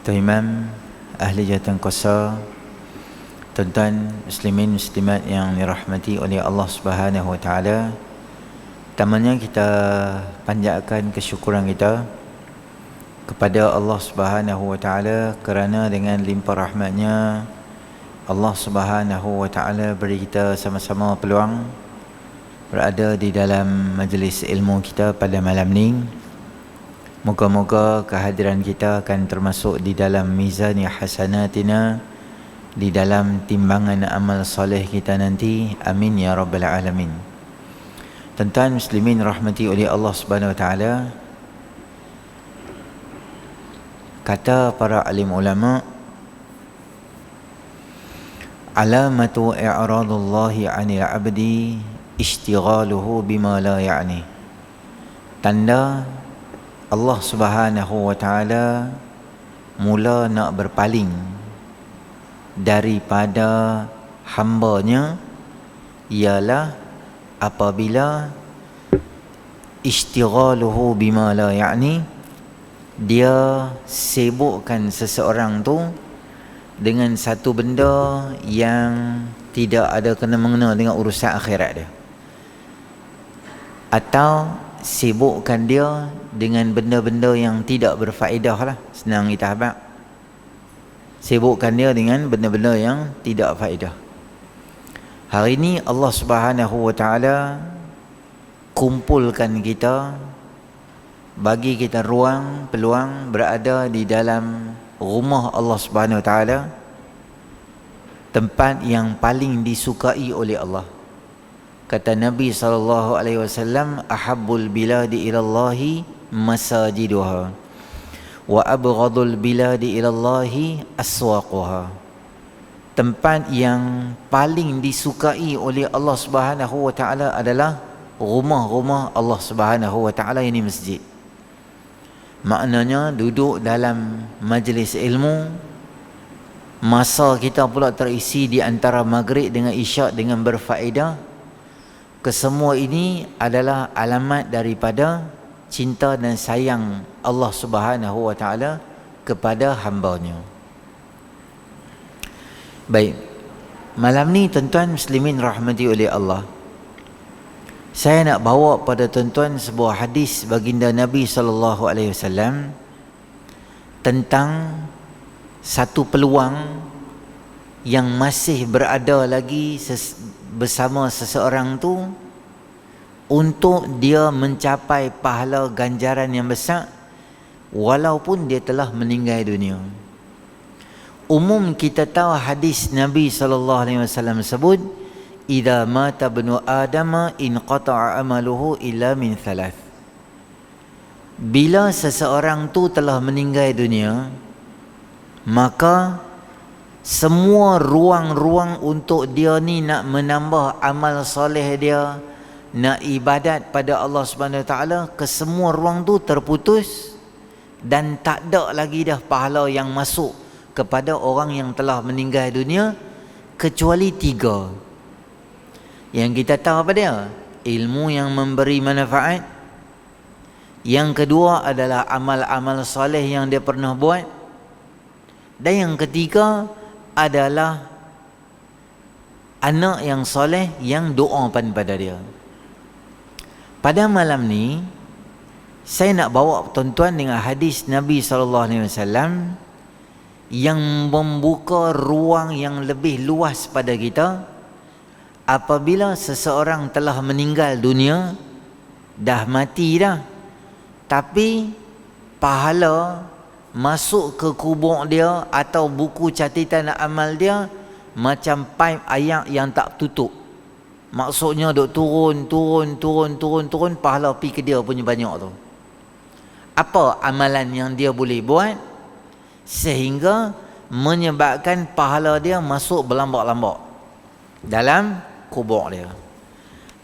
Tuan Imam, Ahli Jawatan Qasar, tuan-tuan muslimin muslimat yang dirahmati oleh Allah Subhanahu Wa Taala. Pertamanya kita panjatkan kesyukuran kita kepada Allah Subhanahu Wa Taala kerana dengan limpah rahmatnya Allah Subhanahu Wa Taala beri kita sama-sama peluang berada di dalam majlis ilmu kita pada malam ni. Moga-moga kehadiran kita akan termasuk di dalam mizan hasanatina, di dalam timbangan amal soleh kita nanti. Amin ya rabbal alamin. Tuan-tuan muslimin rahmati oleh Allah Subhanahu Wa Taala, kata para alim ulama, alamatu i'radullahi 'anil 'abdi ishtighaluhu bima la ya'ni. Tanda Allah Subhanahu Wa Taala mula nak berpaling daripada hamba-Nya ialah apabila ishtighaluhu bima la ya'ni, dia sibukkan seseorang tu dengan satu benda yang tidak ada kena-mengena dengan urusan akhirat dia, atau sibukkan dia dengan benda-benda yang tidak berfaedah lah. Senang kita habaq, sibukkan dia dengan benda-benda yang tidak faedah. Hari ini Allah Subhanahu Wa Taala kumpulkan kita, bagi kita ruang, peluang berada di dalam rumah Allah Subhanahu Wa Taala, tempat yang paling disukai oleh Allah. Kata Nabi SAW, ahabbul biladi ilallahi masajiduha wa abghadul biladi ilallahi aswaquha. Tempat yang paling disukai oleh Allah Subhanahu Wa Taala adalah rumah-rumah Allah Subhanahu Wa Taala, ini masjid. Maknanya duduk dalam majlis ilmu, masa kita pula terisi di antara maghrib dengan isyak dengan berfaedah. Kesemua ini adalah alamat daripada cinta dan sayang Allah Subhanahu Wa Taala kepada hamba-Nya. Baik, malam ni tuan-tuan muslimin rahmati oleh Allah, saya nak bawa pada tuan-tuan sebuah hadis baginda Nabi SAW tentang satu peluang yang masih berada lagi bersama seseorang tu untuk dia mencapai pahala ganjaran yang besar walaupun dia telah meninggal dunia. Umum kita tahu hadis Nabi SAW sebut, idza mata ibnu adama inqata'a amaluhu illa min thalath. Bila seseorang tu telah meninggal dunia, maka semua ruang-ruang untuk dia ni nak menambah amal soleh dia, nak ibadat pada Allah Subhanahu Wa Taala, kesemua ruang tu terputus dan tak ada lagi dah pahala yang masuk kepada orang yang telah meninggal dunia, kecuali tiga. Yang kita tahu apa dia? Ilmu yang memberi manfaat. Yang kedua adalah amal-amal soleh yang dia pernah buat. Dan yang ketiga adalah anak yang soleh yang doakan pada dia. Pada malam ni saya nak bawa tuan-tuan dengan hadis Nabi SAW yang membuka ruang yang lebih luas pada kita. Apabila seseorang telah meninggal dunia, dah mati dah, tapi pahala masuk ke kubur dia atau buku catatan amal dia macam paip air yang tak tutup. Maksudnya duk turun, pahala pi ke dia punya banyak tu. Apa amalan yang dia boleh buat sehingga menyebabkan pahala dia masuk berlambak-lambak dalam kubur dia.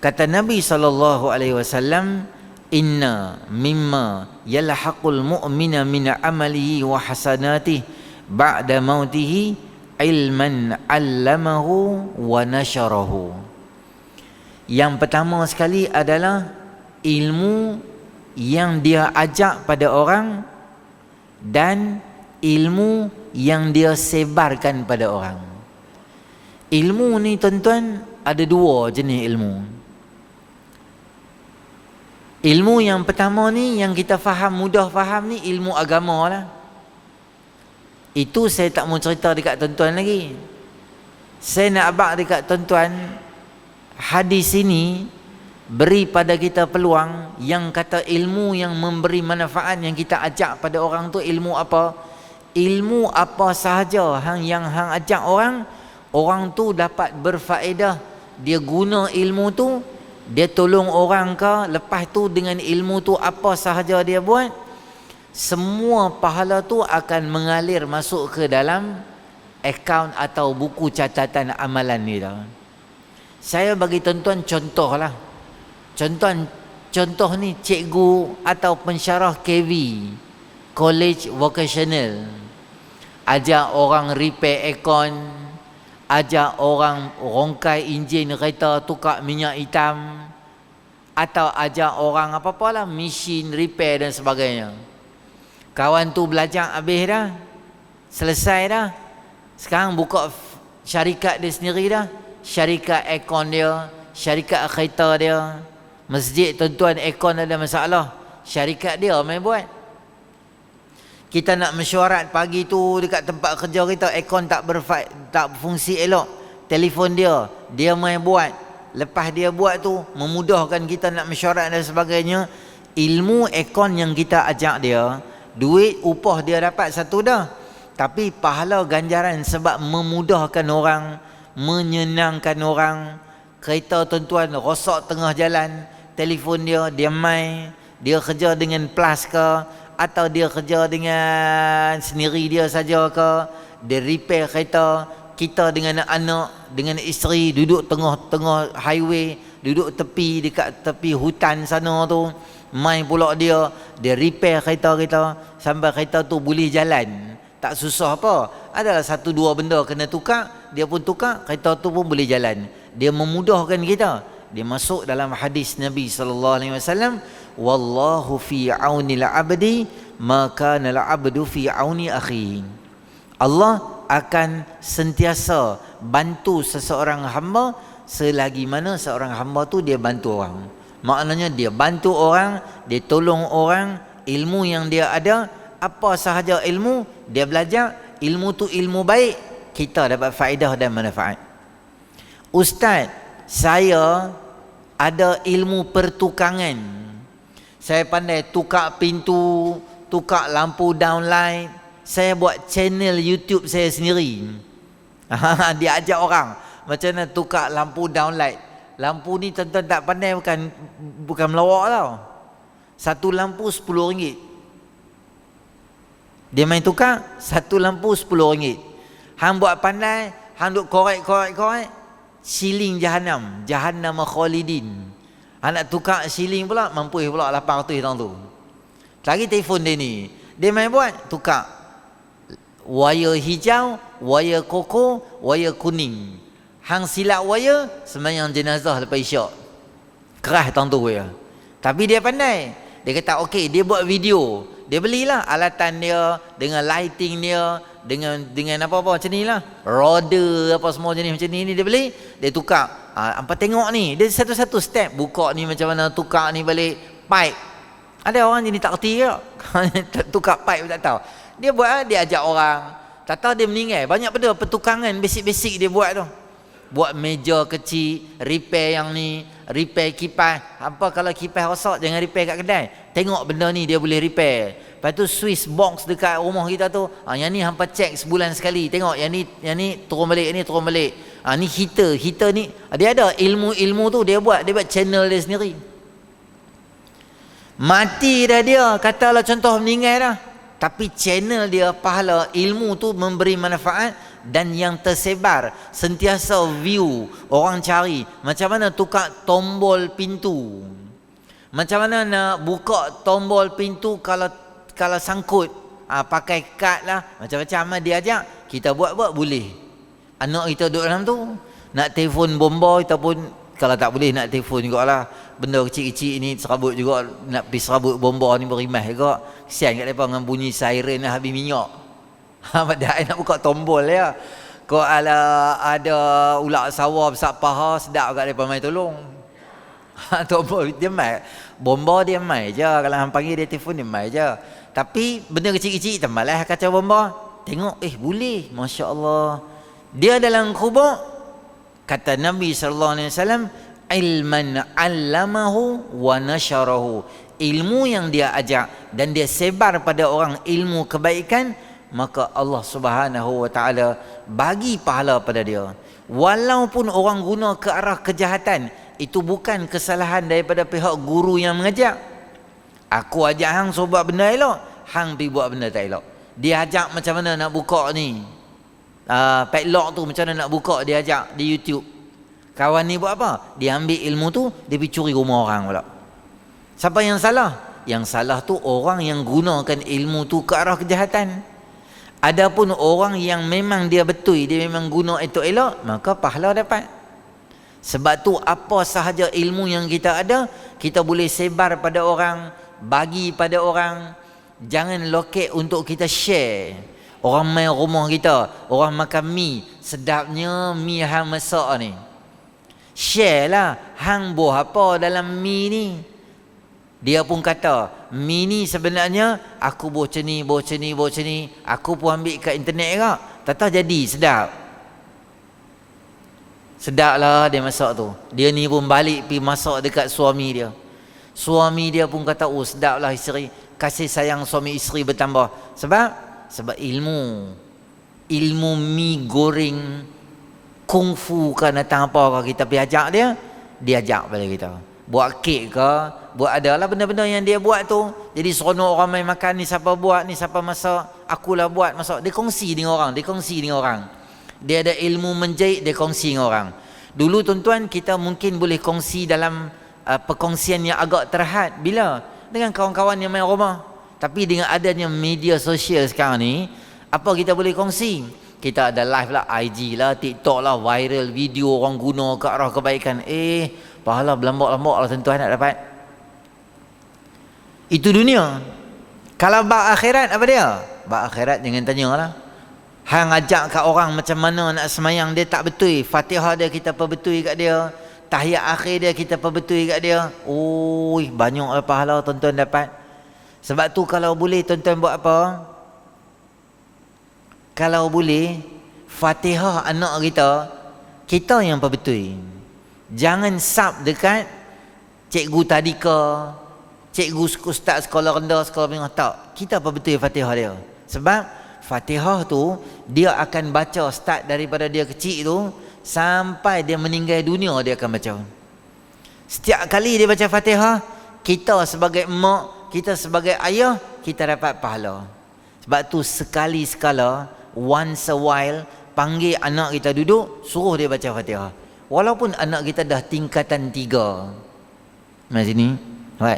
Kata Nabi SAW, inna mimma yalhaqul mu'mina min amalihi wa hasanatihi ba'da mautihi ilman 'allamahu wa nasharahu. Yang pertama sekali adalah ilmu yang dia ajak pada orang dan ilmu yang dia sebarkan pada orang. Ilmu ni tuan-tuan ada dua jenis ilmu. Ilmu yang pertama ni yang kita faham, mudah faham ni ilmu agama lah. Itu saya tak mau cerita dekat tuan-tuan lagi. Saya nak abang dekat tuan-tuan, hadis ini beri pada kita peluang yang kata ilmu yang memberi manfaat yang kita ajak pada orang tu ilmu apa? Ilmu apa sahaja yang hang ajak orang tu dapat berfaedah, dia guna ilmu tu, dia tolong orang ke, lepas tu dengan ilmu tu apa sahaja dia buat, semua pahala tu akan mengalir masuk ke dalam akaun atau buku catatan amalan ni dah. Saya bagi tuan-tuan contoh lah. Contoh ni cikgu atau pensyarah KV, College Vocational, ajak orang repair aircon, ajak orang rongkai enjin kereta, tukar minyak hitam, atau ajak orang apa-apalah, mesin repair dan sebagainya. Kawan tu belajar habis dah, selesai dah, sekarang buka syarikat dia sendiri dah, syarikat aircon dia, syarikat kereta dia. Masjid tuan-tuan aircon ada masalah, syarikat dia main buat. Kita nak mesyuarat pagi tu dekat tempat kerja kita, aircon tak berfungsi elok, telefon dia main buat. Lepas dia buat tu memudahkan kita nak mesyuarat dan sebagainya. Ilmu aircon yang kita ajak dia, duit upah dia dapat satu dah, tapi pahala ganjaran sebab memudahkan orang, menyenangkan orang. Kereta tuan-tuan rosak tengah jalan, telefon dia main, dia kerja dengan plus ke, atau dia kerja dengan sendiri dia saja ke, dia repair kereta. Kita dengan anak, dengan isteri duduk tengah-tengah highway, duduk dekat tepi hutan sana tu, main pula dia repair kereta kita sampai kereta tu boleh jalan. Tak susah apa, adalah satu dua benda kena tukar, dia pun tukar, kereta tu pun boleh jalan. Dia memudahkan kita. Dia masuk dalam hadis Nabi SAW, wallahu fi aunil abdi ma kana al abdu fi auni akhi. Allah akan sentiasa bantu seseorang hamba selagi mana seorang hamba tu dia bantu orang. Maknanya dia bantu orang, dia tolong orang, ilmu yang dia ada, apa sahaja ilmu dia belajar, ilmu tu ilmu baik, kita dapat faedah dan manfaat. Ustaz, saya ada ilmu pertukangan. Saya pandai tukar pintu, tukar lampu downlight. Saya buat channel YouTube saya sendiri. Dia ajak orang macam mana tukar lampu downlight. Lampu ni tuan-tuan tak pandai, bukan melawak tau. Satu lampu RM10. Dia main tukar, satu lampu RM10. Hang buat pandai, hang duk korek, siling Jahannam khalidin. Hang nak tukar siling pula, mampu pula 800 tahun tu. Lagi telefon dia ni, dia main buat tukar wire hijau, wire koko, wire kuning. Hang silap wire, sembahyang jenazah lepas isyak. Keras tahun tu ya. Tapi dia pandai. Dia kata okey, dia buat video. Dia belilah alatan dia dengan lighting dia, dengan apa-apa macam nilah. Roda apa semua jenis macam ni dia beli, dia tukar. Hampa tengok ni, dia satu-satu step buka ni macam mana, tukar ni balik pipe. Ada orang jadi tak erti ke? Tukar pipe tak tahu. Dia buat, dia ajak orang. Tak tahu dia meninggal. Banyak benda pertukangan basic-basic dia buat tu. Buat meja kecil, repair yang ni, repair kipas. Apa kalau kipas rosak, jangan repair kat kedai. Tengok benda ni dia boleh repair. Lepas tu Swiss box dekat rumah kita tu, yang ni hampa check sebulan sekali. Tengok yang ni turun balik, ni turun balik. Ni heater ni dia ada ilmu tu, dia buat channel dia sendiri. Mati dah dia, katalah contoh meninggal dah, tapi channel dia pahala, ilmu tu memberi manfaat dan yang tersebar sentiasa view, orang cari macam mana tukar tombol pintu, macam mana nak buka tombol pintu kalau sangkut, pakai kad lah, macam-macam dia ajak kita buat boleh. Anak kita duduk dalam tu, nak telefon bomba kita pun, kalau tak boleh nak telefon jugalah. Benda kecil-kecil ni serabut juga, nak pergi serabut bomba ni berimas juga. Kesian kat mereka dengan bunyi siren lah habis minyak. Padahal nak buka tombol ya. Kau ada ular sawah besar paha, sedap kat depan mai tolong. Tombol dia mai. Bomba dia mai je. Kalau hang panggil dia telefon dia mai je. Tapi benda kecil-kecil tambahlah kacau bomba. Tengok boleh. Masya-Allah. Dia dalam kubur kata Nabi sallallahu alaihi wasallam, ilman 'allamahu wa nasyarahu. Ilmu yang dia ajak dan dia sebar pada orang ilmu kebaikan, maka Allah Subhanahu wa taala bagi pahala pada dia. Walaupun orang guna ke arah kejahatan, itu bukan kesalahan daripada pihak guru yang mengajak. Aku ajak hang suruh buat benda elok, hang pergi buat benda tak elok. Dia ajak macam mana nak buka ni, padlock tu macam mana nak buka, dia ajak di YouTube. Kawan ni buat apa? Dia ambil ilmu tu, dia pergi curi rumah orang pula. Siapa yang salah? Yang salah tu orang yang gunakan ilmu tu ke arah kejahatan. Adapun orang yang memang dia betul, dia memang guna itu elok, maka pahala dapat. Sebab tu apa sahaja ilmu yang kita ada, kita boleh sebar pada orang, bagi pada orang. Jangan lokek untuk kita share. Orang main rumah kita, orang makan mi, sedapnya mi hang masak ni. Share lah, hang buah apa dalam mi ni. Dia pun kata, mi ni sebenarnya aku buah macam ni, aku pun ambil kat internet kak. Tak jadi, sedap. Sedap lah dia masak tu. Dia ni pun balik pergi masak dekat suami dia. Suami dia pun kata, oh sedap lah isteri. Kasih sayang suami isteri bertambah. Sebab ilmu mi goreng kungfu kan datang apa ke, kita pergi ajak dia ajak pada kita. Buat kek ke, buat adalah benda-benda yang dia buat tu. Jadi seronok orang main makan, ni siapa buat, ni siapa masak, akulah buat masak. Dia kongsi dengan orang. Dia ada ilmu menjahit, dia kongsi dengan orang. Dulu tuan-tuan, kita mungkin boleh kongsi dalam perkongsian yang agak terhad. Bila? Dengan kawan-kawan yang main rumah. Tapi dengan adanya media sosial sekarang ni, apa kita boleh kongsi? Kita ada live lah, IG lah, TikTok lah, viral video orang guna ke arah kebaikan. Pahala berlambak-lambak lah tuan-tuan nak dapat. Itu dunia. Kalau bab akhirat apa dia? Bab akhirat jangan tanya lah. Hang ajak kat orang macam mana nak semayang, dia tak betul. Fatihah dia kita perbetul kat dia. Tahiyat akhir dia kita perbetul kat dia. Banyaklah pahala tuan-tuan dapat. Sebab tu kalau boleh tuan-tuan buat apa? Kalau boleh, Fatihah anak kita yang perbetul. Jangan sub dekat cikgu tadika, cikgu ustaz sekolah rendah, sekolah menengah. Tak, kita perbetul Fatihah dia. Sebab Fatihah tu dia akan baca start daripada dia kecil tu sampai dia meninggal dunia, dia akan baca. Setiap kali dia baca Fatihah, kita sebagai mak, kita sebagai ayah, kita dapat pahala. Sebab tu sekali-sekala, once a while, panggil anak kita duduk, suruh dia baca Fatihah. Walaupun anak kita dah tingkatan 3. Mari sini, Awak.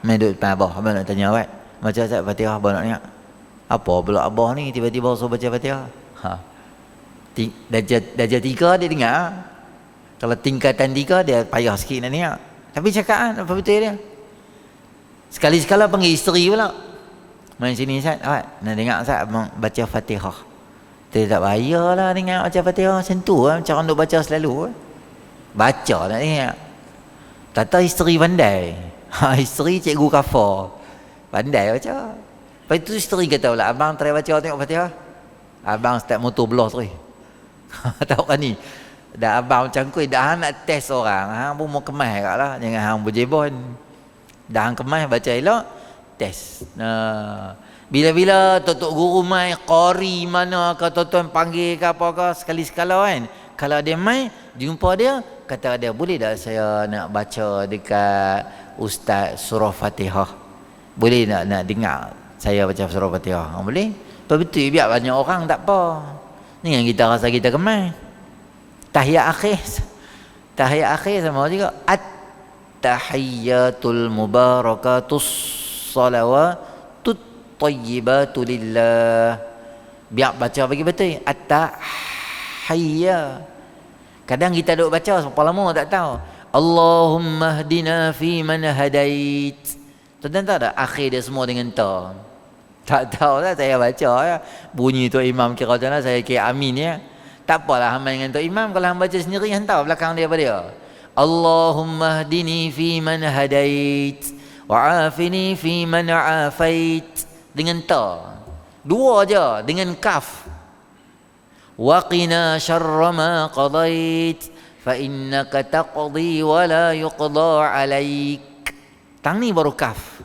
Mari duduk depan abah. Abah nak tanya awak. Baca Fatihah, abah nak tengok. Apa pula abah ni tiba-tiba suruh baca Fatihah? Darjah 3 dia dengar. Kalau tingkatan 3 dia payah sikit nak dengar. Tapi cakap apa betul dia? Sekali-sekala panggil isteri pula. Main sini Ustaz, awak nak dengar Ustaz baca Fatihah. Dia tak payahlah dengar baca Fatihah macam tu lah, macam orang duk baca selalu. Baca nak dengar. Tata isteri pandai. Isteri cikgu kafar. Pandai baca. Lepas tu isteri kata pula, abang try baca tengok Fatihah. Abang start motor belah tu. Tahu kan ni? Dah abang macam kuih, dah hang nak test orang, hang pun mau kemas kat lah. Jangan hang berjebon. Dah hang kemas baca elok, test. Bila-bila tok guru mai, qari mana ke tuan-tuan panggil ke apa ke, sekali-sekala kan. Kalau dia mai, jumpa dia, kata dia, boleh tak saya nak baca dekat Ustaz surah Fatihah? Boleh nak dengar saya baca surah Fatihah? Boleh? Betul, biar banyak orang tak apa. Ni yang kita rasa kita kemas. Tahiyat akhir sama juga. At-tahiyyatul mubarakatus salawatut tayyibatu lillah. Biar baca bagi betul. At-tahiyyah. Kadang kita duk baca berapa lama tak tahu. Allahumma hdina fi man hadait. Tuan-tuan tahu tak akhir dia semua dengan ta. Tak tahu lah, saya baca ya. Bunyi Tok Imam kira macam mana, saya kira amin ya. Tak apalah hamba dengan Tok Imam, kalau hamba baca sendiri hantar belakang dia apa dia. Allahumma hdini fi man hadait wa afini fi man afait. Dengan ta. Dua aja dengan kaf. Wa qina syarra ma qadait fa innaka taqdi wa la yuqda alaik. Tang ni baru kaf.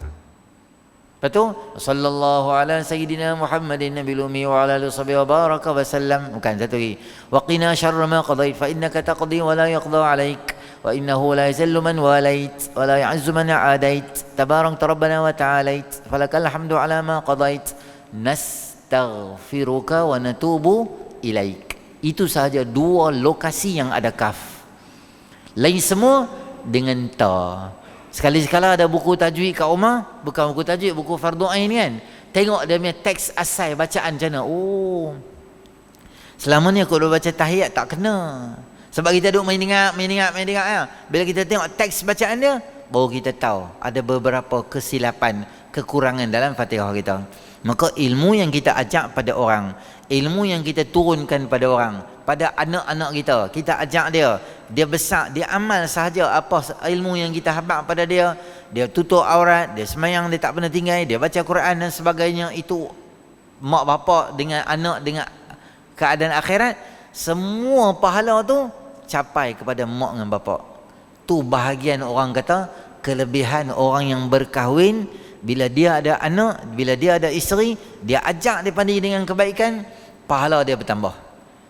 Betul? Sallallahu ala sayyidina Muhammadin nabiyil ummi wa ala alihi wa baraka wa sallam. Bukan satu lagi. Wa qina syarra ma qadait fa innaka taqdi wa la yuqda alaik wa innahu la yazillu man walait wa la ya'izzu man adait tabarak rabbana wa ta'alait falakal hamdu ala ma qadait nastaghfiruka wa natubu ilaik. Itu sahaja dua lokasi yang ada kaf. Lain semua dengan ta. Sekali-sekala ada buku tajwid kat rumah, bukan buku tajwid, buku fardu ain kan. Tengok dia punya teks asal bacaan macam mana. Oh. Selama ni aku dah baca tahiyat tak kena. Sebab kita duduk main ingat ya. Bila kita tengok teks bacaan dia, baru kita tahu ada beberapa kesilapan, kekurangan dalam Fatihah kita. Maka ilmu yang kita ajak pada orang, ilmu yang kita turunkan pada orang, pada anak-anak kita ajak dia besar, dia amal sahaja apa ilmu yang kita habaq pada dia. Dia tutup aurat, dia semayang, dia tak pernah tinggal, dia baca Quran dan sebagainya. Itu mak bapak dengan anak dengan keadaan akhirat, semua pahala tu capai kepada mak dengan bapak. Tu bahagian orang kata kelebihan orang yang berkahwin. Bila dia ada anak, bila dia ada isteri, dia ajak dia pandai dengan kebaikan, pahala dia bertambah.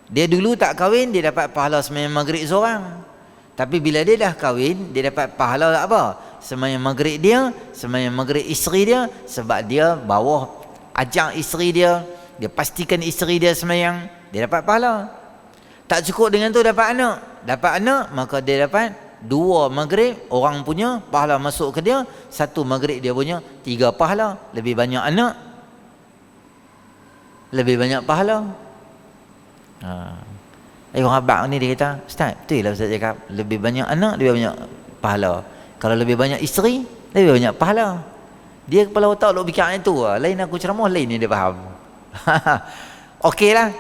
Dia dulu tak kahwin, dia dapat pahala sembahyang maghrib seorang. Tapi bila dia dah kahwin, dia dapat pahala apa? Sembahyang maghrib dia, sembahyang maghrib isteri dia. Sebab dia bawa ajak isteri dia, dia pastikan isteri dia sembahyang, dia dapat pahala. Tak cukup dengan tu dapat anak, maka dia dapat 2 maghrib orang punya pahala masuk ke dia, 1 maghrib dia punya, 3 pahala. Lebih banyak anak, lebih banyak pahala. Orang abang ni dia kata, Ustaz, betul lah Ustaz cakap, lebih banyak anak, lebih banyak pahala. Kalau lebih banyak isteri, lebih banyak pahala. Dia kepala otak duk fikir itu lah. Lain aku ceramah, lain ni dia faham. Okey lah.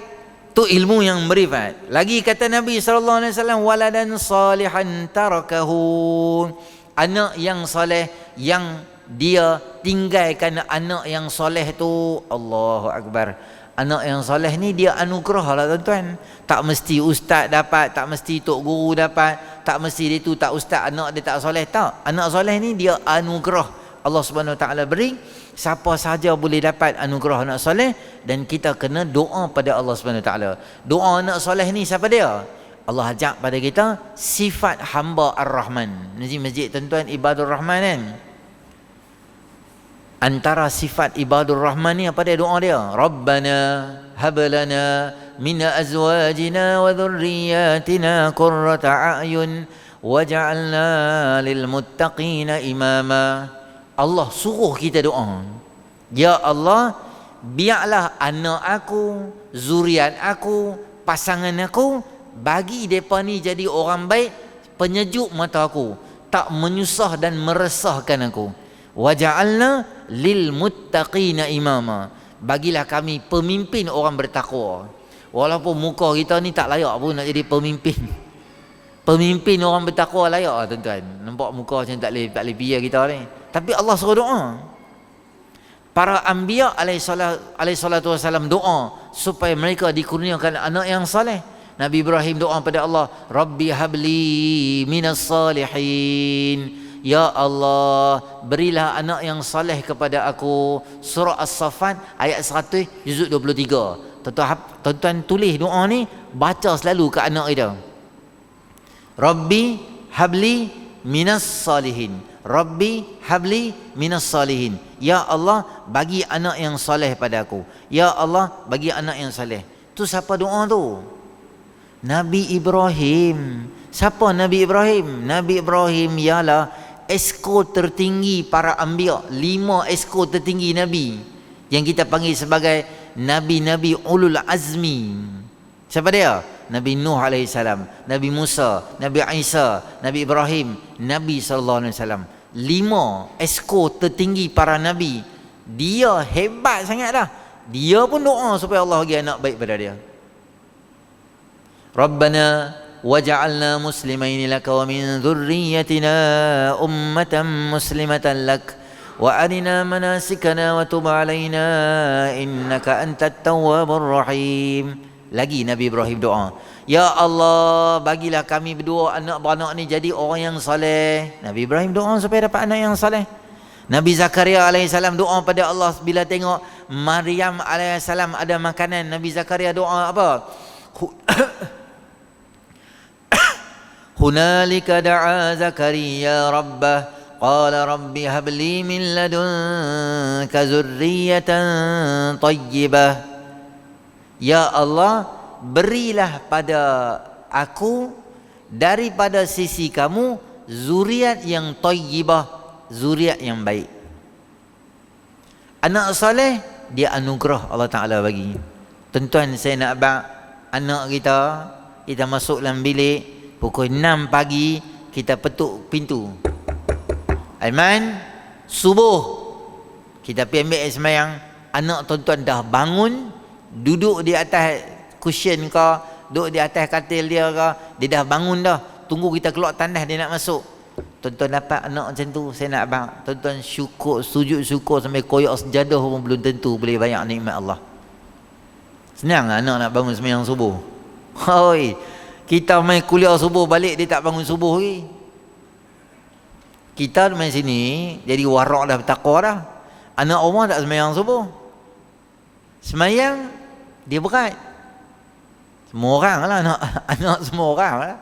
Tu ilmu yang berifat. Lagi kata Nabi SAW, waladan salihan tarakahu. Anak yang soleh, yang dia tinggalkan anak yang soleh tu. Allahu Akbar. Anak yang soleh ni dia anugerah lah tuan-tuan. Tak mesti ustaz dapat, tak mesti tok guru dapat, tak mesti dia tu tak ustaz, anak dia tak soleh. Tak. Anak soleh ni dia anugerah. Allah Subhanahu Wa Taala beri. Siapa sahaja boleh dapat anugerah anak soleh, dan kita kena doa pada Allah Subhanahu Wa Taala. Doa anak soleh ni siapa dia? Allah ajak pada kita sifat hamba Ar-Rahman. Masjid tuan-tuan Ibadur Rahman kan? Antara sifat Ibadur Rahman ni apa dia doa dia? Rabbana hablana min azwajina wa dhurriyyatina qurrata a'yun waj'alna lil muttaqina imama. Allah suruh kita doa, ya Allah, biarlah anak aku, zuriat aku, pasangan aku, bagi mereka ni jadi orang baik, penyejuk mata aku, tak menyusah dan meresahkan aku. Waja'alna lil muttaqina imama. Bagilah kami pemimpin orang bertakwa. Walaupun muka kita ni tak layak pun nak jadi pemimpin. Pemimpin orang bertakwa layak lah tuan-tuan. Nampak muka macam tak boleh biar kita ni. Tapi Allah suruh doa. Para anbiya alaihi salatu wasallam doa supaya mereka dikurniakan anak yang soleh. Nabi Ibrahim doa pada Allah, Rabbi habli minas salihin. Ya Allah, berilah anak yang soleh kepada aku. Surah As-Saffat ayat 100 juzuk 23. Tuan-tuan tulis doa ni, baca selalu ke anak kita. Rabbi habli minas salihin. Rabbi habli minas salihin. Ya Allah, bagi anak yang soleh pada aku. Ya Allah, bagi anak yang soleh. Tu siapa doa tu? Nabi Ibrahim. Siapa Nabi Ibrahim? Nabi Ibrahim ialah ekor tertinggi para anbiya. 5 ekor tertinggi Nabi yang kita panggil sebagai Nabi-Nabi Ulul Azmi. Siapa dia? Nabi Nuh AS, Nabi Musa, Nabi Isa, Nabi Ibrahim, Nabi SAW. 5 ekor tertinggi para Nabi. Dia hebat sangat dah. Dia pun doa supaya Allah bagi anak baik pada dia. Rabbana waj'alna muslimaini laka wa min dhurriyyatina ummatan muslimatan lak wa arina manasikana wa tub alaina innaka antat tawwabur rahim. Lagi Nabi Ibrahim doa, ya Allah, bagilah kami berdua anak beranak ni jadi orang yang soleh. Nabi Ibrahim doa supaya dapat anak yang soleh. Nabi Zakaria alaihissalam doa pada Allah bila tengok Maryam alaihissalam ada makanan. Nabi Zakaria doa apa? Hunalika da'a Zakaria rabbah qala rabbi habli min ladunka zurriyatan tayyibah. Ya Allah, berilah pada aku daripada sisi kamu zuriat yang tayyibah, zuriat yang baik. Anak soleh dia anugerah Allah Ta'ala bagi. Tuan-tuan, saya nak abang anak kita masuk dalam bilik pukul 6 pagi, kita petuk pintu. Aiman, subuh kita pergi ambil air semayang. Anak tuan-tuan dah bangun, duduk di atas cushion ke, duduk di atas katil dia ke, dia dah bangun dah, tunggu kita keluar tandas dia nak masuk. Tuan-tuan dapat anak macam tu, saya nak abang tuan-tuan syukur, sujud syukur sampai koyak sejadah pun belum tentu boleh banyak nikmat Allah. Senang anak nak bangun sembahyang subuh. Hoi, kita main kuliah subuh balik dia tak bangun subuh lagi. Kita main sini jadi warak dah, bertakwa dah. Anak rumah tak sembahyang subuh. Sembahyang dia berat. Semua orang lah anak semua orang lah.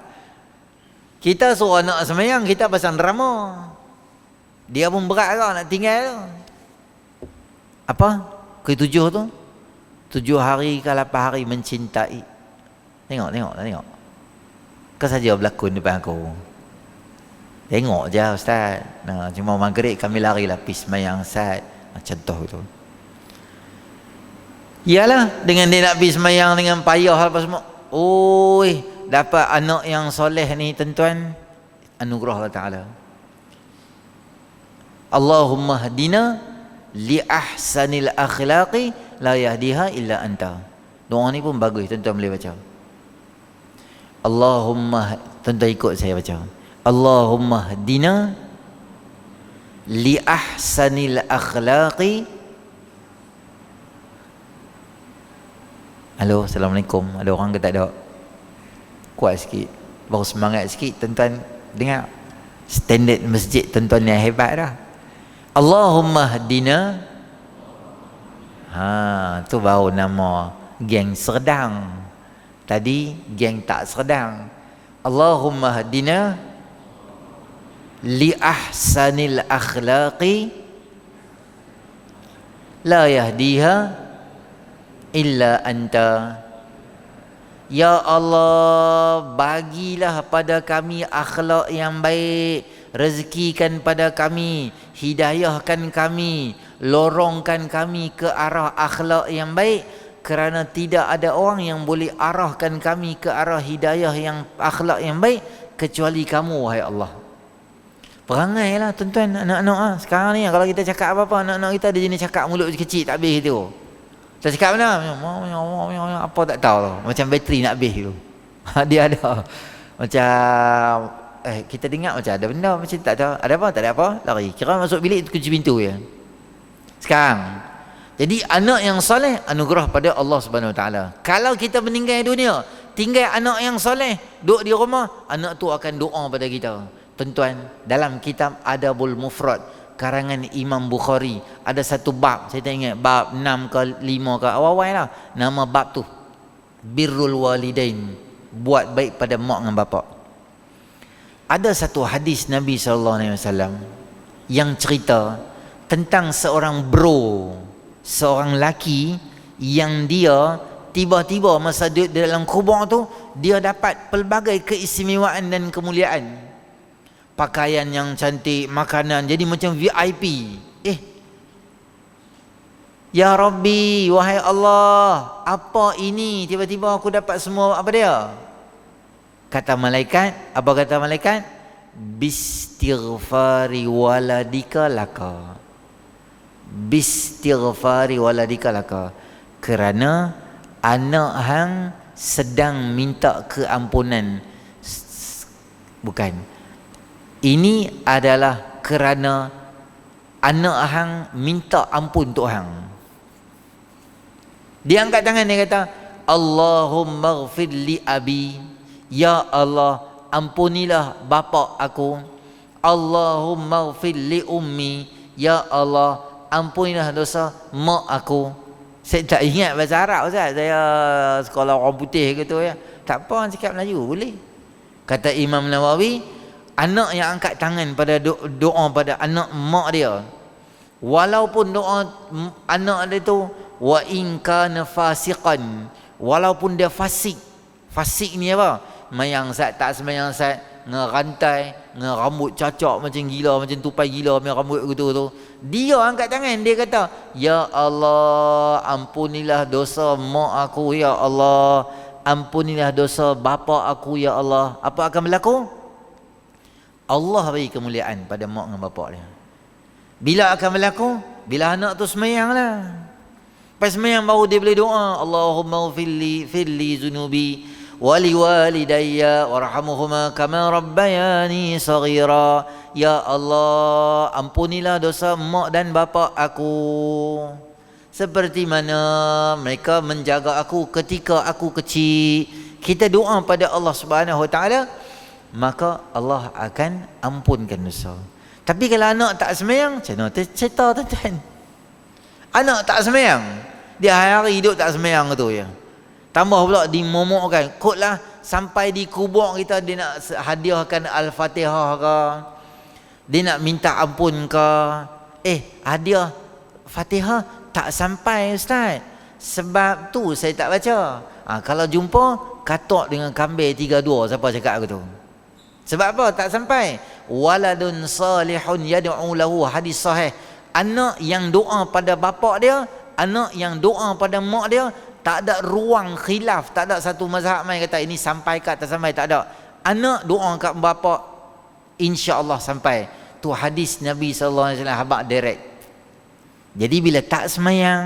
Kita suruh anak sembahyang, kita pasang drama. Dia pun berat lah nak tinggal tu. Apa? Ke-7 tu? 7 hari ke 8 hari mencintai. Tengok. Kau saja berlakon depan aku. Tengok je Ustaz. Nah, cuma maghrib kami lari lapis sembahyang Ustaz. Contoh tu. Iyalah, dengan dia nak pergi sembahyang dengan payah apa semua. Oi, dapat anak yang soleh ni tuan-tuan, anugerah Allah Ta'ala. Allahumma hadina li ahsanil akhlaqi la yahdiha illa anta. Doa ni pun bagus, tuan-tuan boleh baca. Allahumma, tuan-tuan ikut saya baca. Allahumma hadina li ahsanil akhlaqi. Halo, Assalamualaikum. Ada orang ke tak ada? Kuat sikit, baru semangat sikit. Tuan-tuan dengar standard masjid tuan-tuan yang hebat dah. Allahumma hadina. Tu baru nama geng Serdang. Tadi geng tak Serdang. Allahumma hadina li ahsanil akhlaqi la yahdiha illa anta. Ya Allah, bagilah pada kami akhlak yang baik, rezekikan pada kami, hidayahkan kami, lorongkan kami ke arah akhlak yang baik, kerana tidak ada orang yang boleh arahkan kami ke arah hidayah yang akhlak yang baik kecuali kamu, wahai Allah. Perangailah tuan-tuan, anak-anak sekarang ni kalau kita cakap apa-apa, anak-anak kita ada jenis cakap mulut kecil tak habis tu. Kita cakap mana? Apa tak tahu tu. Macam bateri nak habis tu. Dia ada. Macam kita dengar macam ada benda macam tak tahu. Ada apa? Tak ada apa. Lari. Kira masuk bilik kunci pintu je. Sekarang. Jadi anak yang soleh anugerah pada Allah Subhanahu Wa Taala. Kalau kita meninggal dunia, tinggal anak yang soleh duduk di rumah, anak tu akan doa pada kita. Tuan-tuan, dalam kitab Adabul Mufrad karangan Imam Bukhari ada satu bab, saya tak ingat bab 6 ke 5 ke awal-awal lah. Nama bab tu Birrul Walidain, buat baik pada mak dan bapa. Ada satu hadis Nabi SAW yang cerita tentang seorang bro, seorang laki yang dia tiba-tiba masa dia dalam kubur tu, dia dapat pelbagai keistimewaan dan kemuliaan. Pakaian yang cantik, makanan, jadi macam VIP. Ya Rabbi, wahai Allah, apa ini? Tiba-tiba aku dapat semua apa dia? Kata malaikat, apa kata malaikat? Bistighfari waladika laka. bistighfari waladika laka, kerana anak hang sedang minta keampunan. Bukan, ini adalah kerana anak hang minta ampun untuk hang. Dia angkat tangan, dia kata, Allahumma ghfir li abi, ya Allah ampunilah bapa aku. Allahumma ghfir li ummi, ya Allah ampunilah dosa mak aku. Saya tak ingat bahasa Arab Ustaz, saya sekolah orang putih gitu ya. Tak apa, cakap Melayu boleh. Kata Imam Nawawi, anak yang angkat tangan pada doa pada anak mak dia, walaupun doa anak dia tu wa in kana fasiqan, walaupun dia fasik. Fasik ni apa? Mayang sat tak semayang sat, ngerantai, ngerambut cacak macam gila, macam tupai gila punya rambut gitu tu. Dia angkat tangan, dia kata, ya Allah ampunilah dosa mak aku, ya Allah ampunilah dosa bapa aku, ya Allah. Apa akan berlaku? Allah bagi kemuliaan pada mak dengan bapa dia. Bila akan berlaku? Bila anak tu semayang lah. Pas semayang baru dia boleh doa, Allahumma firli zunubi wali walidayya warhamhuma kama rabbayani saghira. Ya Allah ampunilah dosa mak dan bapa aku, seperti mana mereka menjaga aku ketika aku kecil. Kita doa pada Allah Subhanahu Wa Taala, maka Allah akan ampunkan dosa. Tapi kalau anak tak semayang, macam mana cerita tuan-tuan? Anak tak semayang, dia hari-hari hidup tak semayang tu ya. Tambah pula dimomokkan, kotlah sampai di kubur kita dia nak hadiahkan Al-Fatihah ke, dia nak minta ampun ke. Hadiah Fatihah tak sampai Ustaz, sebab tu saya tak baca. Kalau jumpa katok dengan kambing 3-2, siapa cakap aku tu? Sebab apa tak sampai? Waladun salihun yad'u lahu, hadis sahih. Anak yang doa pada bapa dia, anak yang doa pada mak dia, tak ada ruang khilaf, tak ada satu mazhab main kata ini sampai ke tak sampai, tak ada. Anak doa kat bapa, insya-Allah sampai. Tu hadis Nabi sallallahu alaihi wasallam, habaq direct. Jadi bila tak semayang,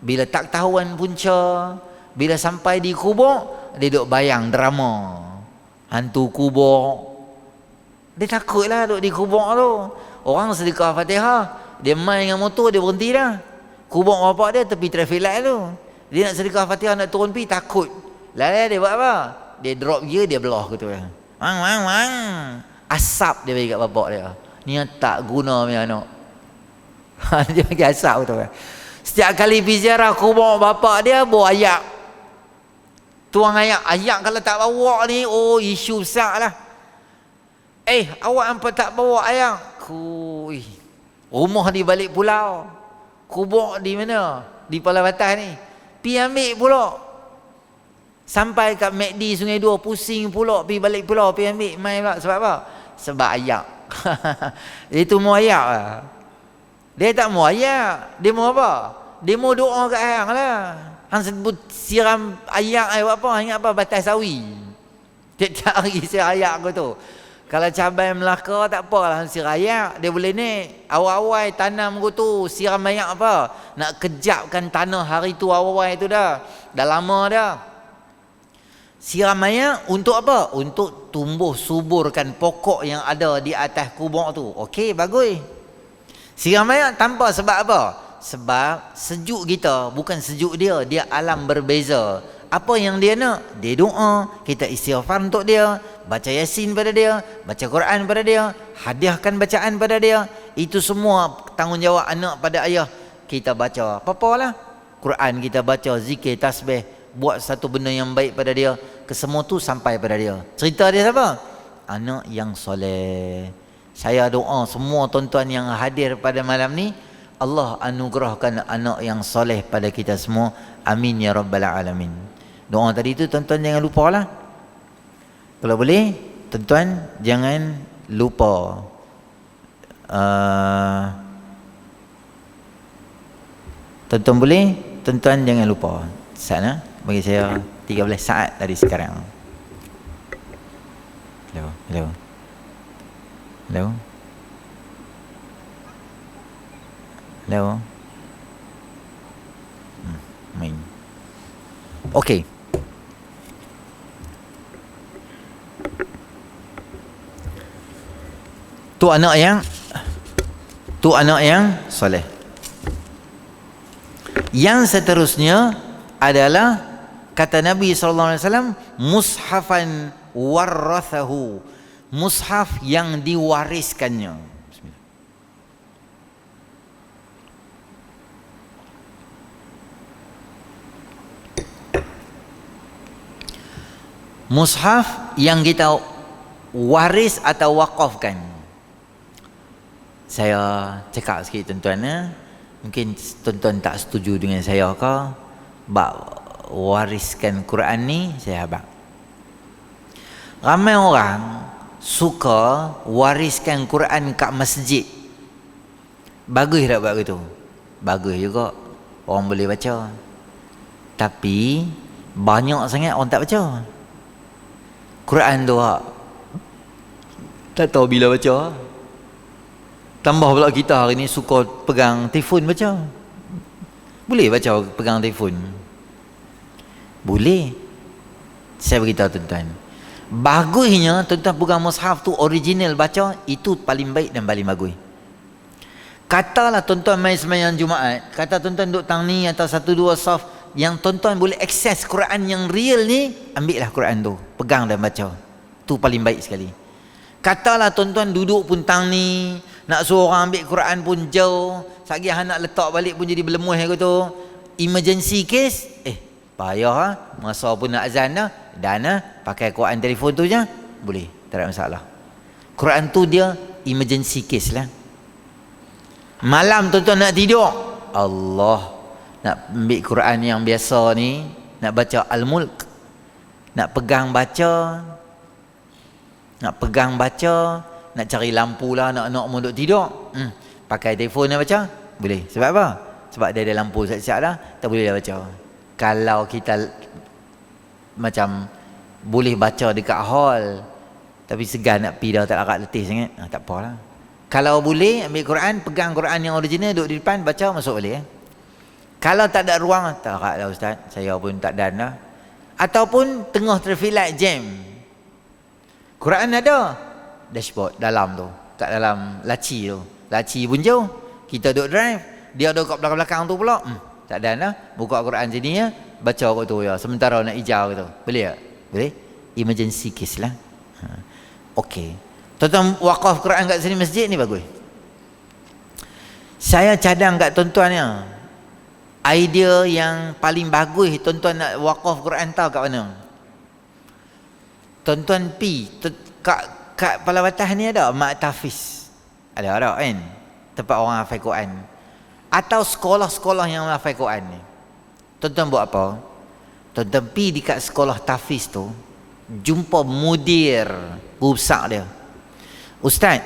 bila tak tahuan punca, bila sampai di kubur, dia duk bayang drama hantu kubur. Dia takutlah duk di kubur tu. Orang sedekah Fatihah, dia main dengan motor, dia berhenti dah. Kubur bapak dia tepi traffic light tu. Dia nak sedekah Fatihah, nak turun pi, takut. Lalu dia buat apa? Dia drop gear, dia belah gitu ya. Wang. Asap dia bagi kat bapak dia. Ni tak guna punya anak. Dia bagi asap tu kan. Setiap kali pergi ziarah kubur bapak dia, bawa ayak. Tuang ayak. Ayak kalau tak bawa ni, isu besar lah. Awak apa tak bawa ayak? Rumah di balik pulau, kubur di mana? Di Pulau Batas ni. Pi ambil pula. Sampai kat McD Sungai Dua, pusing pula pi balik pulau, pi ambil mai pula. Sebab apa? Sebab ayak. Dia tu mau ayak lah. Dia tak mau ayak, dia mau apa? Dia mau doa kat hang lah. Hang sebut siram ayak ai apa? Ingat apa? Batas sawi. Tiap-tiap hari siram ayak aku tu. Kalau cabai Melaka tak apalah siram ayak, dia boleh naik. Awal-awal tanam aku tu siram ayak apa? Nak kejapkan tanah hari tu awal-awal tu dah. Dah lama dah. Siram ayak untuk apa? Untuk tumbuh suburkan pokok yang ada di atas kubur tu. Okey, bagus. Siram ayak tanpa sebab apa? Sebab sejuk kita, bukan sejuk dia. Dia alam berbeza. Apa yang dia nak? Dia doa, kita istighfar untuk dia, baca Yasin pada dia, baca Quran pada dia, hadiahkan bacaan pada dia. Itu semua tanggungjawab anak pada ayah. Kita baca apa-apalah, Quran kita baca, zikir, tasbih, buat satu benda yang baik pada dia. Kesemua tu sampai pada dia. Cerita dia siapa? Anak yang soleh. Saya doa semua tuan-tuan yang hadir pada malam ni, Allah anugerahkan anak yang soleh pada kita semua. Amin ya rabbal alamin. Doa tadi tu tuan-tuan jangan lupa lah. Kalau boleh, tuan-tuan jangan lupa. Tuan-tuan boleh, tuan-tuan jangan lupa. Sana bagi saya 13 saat dari sekarang. Hello. Hello. Main. Okey. Tu anak yang soleh. Yang seterusnya adalah kata Nabi SAW, mushafan warathahu, mushaf yang diwariskannya. Bismillah. Mushaf yang kita waris atau wakafkan. Saya cakap sikit tuan-tuan, mungkin tuan-tuan tak setuju dengan saya ke, bab wariskan Quran ni saya habaq. Ramai orang suka wariskan Quran kat masjid. Bagus tak buat gitu? Bagus juga, orang boleh baca. Tapi banyak sangat orang tak baca Quran tu, tak tahu bila baca. Tambah pula kita hari ni suka pegang telefon baca. Boleh baca pegang telefon? Boleh. Saya beritahu tuan-tuan, bagusnya tuan-tuan pegang mushaf tu original baca, itu paling baik dan paling bagus. Katalah tuan-tuan main sembahyang Jumaat, kata tuan-tuan duduk tang ni atau 1-2 saf yang tuan-tuan boleh akses Quran yang real ni, ambillah Quran tu, pegang dan baca. Tu paling baik sekali. Katalah tuan-tuan duduk pun tang ni, nak suruh orang ambil Quran pun jauh, satgi nak letak balik pun jadi berlemuh gitu. Emergency case, payah masa pun nak azan dah, pakai Quran telefon tu je, boleh, tak ada masalah. Quran tu dia emergency case lah. Malam tuan-tuan nak tidur, Allah, nak ambil Quran yang biasa ni, nak baca Al-Mulk, nak pegang baca, nak cari lampu lah, nak mau duduk tidur, pakai telefon nak baca, boleh. Sebab apa? Sebab dia ada lampu siap-siap dah, tak boleh dah baca. Kalau kita macam boleh baca dekat hall, tapi segan nak pergi dah, tak larat letih sangat, tak apalah. Kalau boleh ambil Quran, pegang Quran yang original, duduk di depan baca, masuk boleh. Kalau tak ada ruang, tak larat lah ustaz, saya pun tak dan dah. Ataupun tengah traffic light jam, Quran ada dashboard dalam tu, kat dalam laci tu, laci pun jauh, kita duduk drive, dia duduk kat belakang-belakang tu pula, tak ada lah, buka Quran sini ya, baca kat tu ya, sementara nak hijau gitu, boleh tak? Boleh. Emergency case lah. Okey, tuan-tuan wakaf Quran kat sini masjid ni bagus. Saya cadang kat tuan-tuan ya, idea yang paling bagus tuan-tuan nak wakaf Quran, tahu kat mana? Tuan-tuan pi kat Palawatah ni ada mak tahfiz, ada kan, tempat orang hafal Quran, atau sekolah-sekolah yang hafal Quran ni. Tuan-tuan buat apa? Tuan-tuan pi dekat sekolah tahfiz tu, jumpa mudir rusak dia. Ustaz,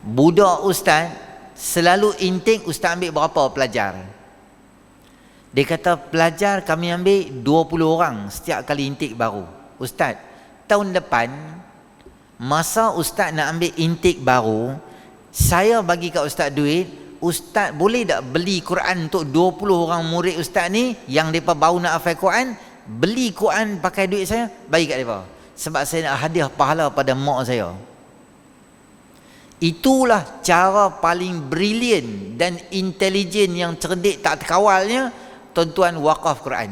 budak ustaz selalu intake, ustaz ambil berapa pelajar? Dia kata pelajar kami ambil 20 orang setiap kali intake baru. Ustaz, tahun depan masa ustaz nak ambil intake baru, saya bagi kat ustaz duit, ustaz boleh tak beli Quran untuk 20 orang murid ustaz ni yang mereka baru nak hafal Quran, beli Quran pakai duit saya, bagi kat mereka, sebab saya nak hadiah pahala pada mak saya. Itulah cara paling brilian dan intelijen yang cerdik tak terkawalnya tuan-tuan wakaf Quran.